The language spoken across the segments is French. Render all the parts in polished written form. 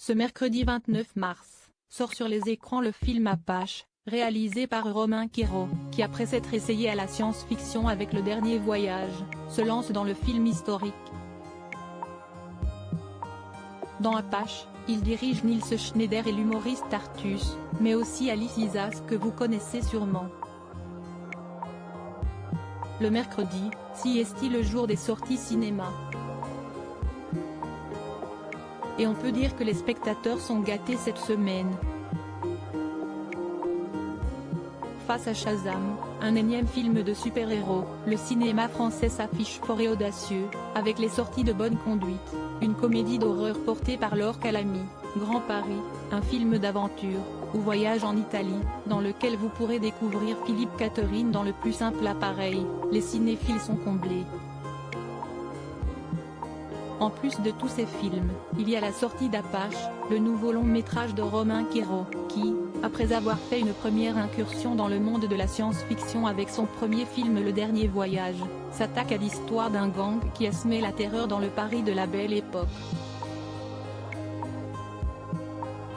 Ce mercredi 29 mars, sort sur les écrans le film Apache, réalisé par Romain Quérot, qui après s'être essayé à la science-fiction avec Le Dernier Voyage, se lance dans le film historique. Dans Apache, il dirige Nils Schneider et l'humoriste Artus, mais aussi Alice Isas que vous connaissez sûrement. Le mercredi, est le jour des sorties cinéma. Et on peut dire que les spectateurs sont gâtés cette semaine. Face à Shazam, un énième film de super-héros, le cinéma français s'affiche fort et audacieux, avec les sorties de Bonne Conduite, une comédie d'horreur portée par Laure Calamy, Grand Paris, un film d'aventure, ou Voyage en Italie, dans lequel vous pourrez découvrir Philippe Catherine dans le plus simple appareil. Les cinéphiles sont comblés. En plus de tous ces films, il y a la sortie d'Apache, le nouveau long-métrage de Romain Quérot, qui, après avoir fait une première incursion dans le monde de la science-fiction avec son premier film Le Dernier Voyage, s'attaque à l'histoire d'un gang qui a semé la terreur dans le Paris de la Belle Époque.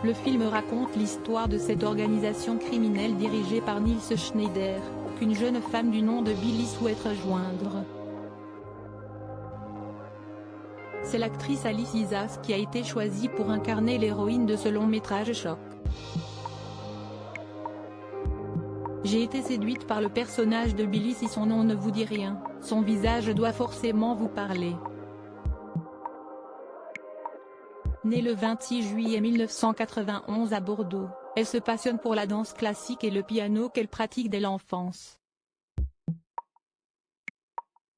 Le film raconte l'histoire de cette organisation criminelle dirigée par Nils Schneider, qu'une jeune femme du nom de Billy souhaite rejoindre. C'est l'actrice Alice Isas qui a été choisie pour incarner l'héroïne de ce long-métrage choc. J'ai été séduite par le personnage de Billy. Si son nom ne vous dit rien, son visage doit forcément vous parler. Née le 26 juillet 1991 à Bordeaux, elle se passionne pour la danse classique et le piano qu'elle pratique dès l'enfance.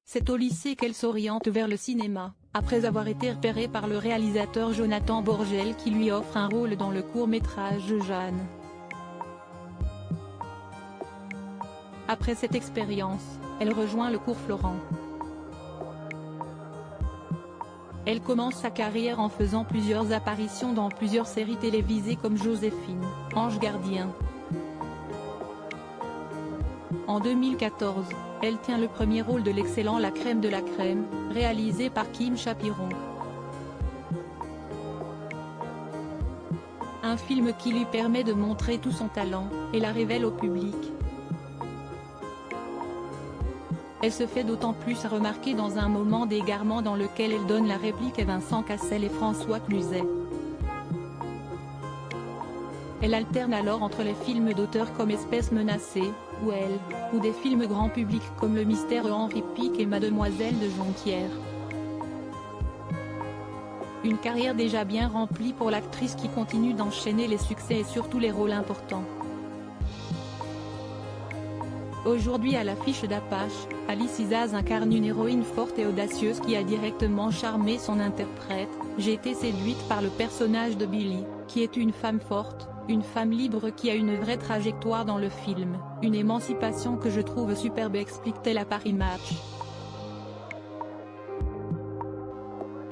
C'est au lycée qu'elle s'oriente vers le cinéma, après avoir été repérée par le réalisateur Jonathan Borgel qui lui offre un rôle dans le court-métrage Jeanne. Après cette expérience, elle rejoint le cours Florent. Elle commence sa carrière en faisant plusieurs apparitions dans plusieurs séries télévisées comme Joséphine, Ange Gardien. En 2014, elle tient le premier rôle de l'excellent La Crème de la Crème, réalisé par Kim Chapiron. Un film qui lui permet de montrer tout son talent, et la révèle au public. Elle se fait d'autant plus remarquer dans un moment d'égarement dans lequel elle donne la réplique à Vincent Cassel et François Cluzet. Elle alterne alors entre les films d'auteur comme Espèce menacée, ou Elle, ou des films grand public comme Le Mystère Henri Pic et Mademoiselle de Jonquière. Une carrière déjà bien remplie pour l'actrice qui continue d'enchaîner les succès et surtout les rôles importants. Aujourd'hui à l'affiche d'Apache, Alice Isas incarne une héroïne forte et audacieuse qui a directement charmé son interprète. J'ai été séduite par le personnage de Billy, qui est une femme forte, une femme libre qui a une vraie trajectoire dans le film, une émancipation que je trouve superbe, explique-t-elle à Paris Match.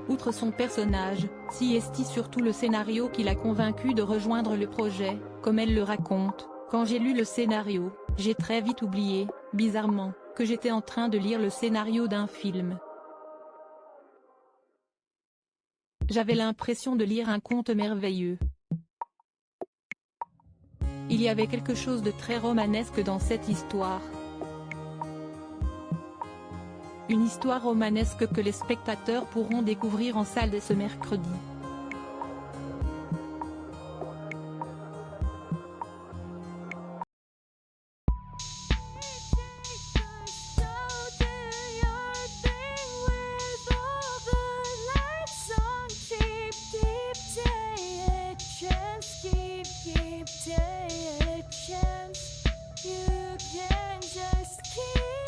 Outre son personnage, c'est surtout le scénario qui l'a convaincue de rejoindre le projet, comme elle le raconte. Quand j'ai lu le scénario, j'ai très vite oublié, bizarrement, que j'étais en train de lire le scénario d'un film. J'avais l'impression de lire un conte merveilleux. Il y avait quelque chose de très romanesque dans cette histoire. Une histoire romanesque que les spectateurs pourront découvrir en salle dès ce mercredi. You can just keep